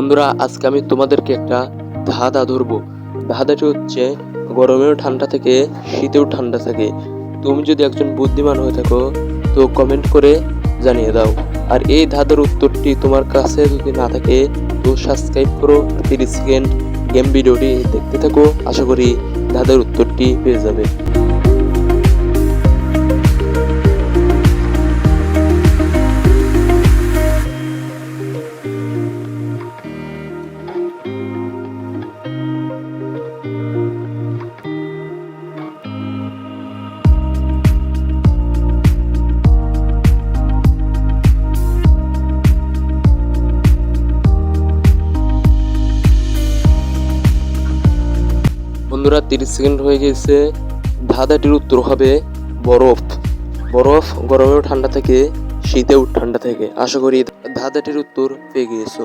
বন্ধুরা, আজকে আমি তোমাদেরকে একটা ধাঁধা ধরবো। ধাঁধাটি হচ্ছে, গরমেও ঠান্ডা থাকে, শীতেও ঠান্ডা থাকে। তুমি যদি একজন বুদ্ধিমান হয়ে থাকো তো কমেন্ট করে জানিয়ে দাও। আর এই ধাঁধার উত্তরটি তোমার কাছে যদি না থাকে তো সাবস্ক্রাইব করো, 30 সেকেন্ড গেম ভিডিওটি দেখতে থাকো। আশা করি ধাঁধার উত্তরটি পেয়ে যাবে। বন্ধুরা, 30 সেকেন্ড হয়ে গেছে। ধাঁধাটির উত্তর হবে বরফ। বরফ গরমেও ঠান্ডা থাকে, শীতেও ঠান্ডা থাকে। আশা করি ধাঁধাটির উত্তর পেয়ে গিয়েছো।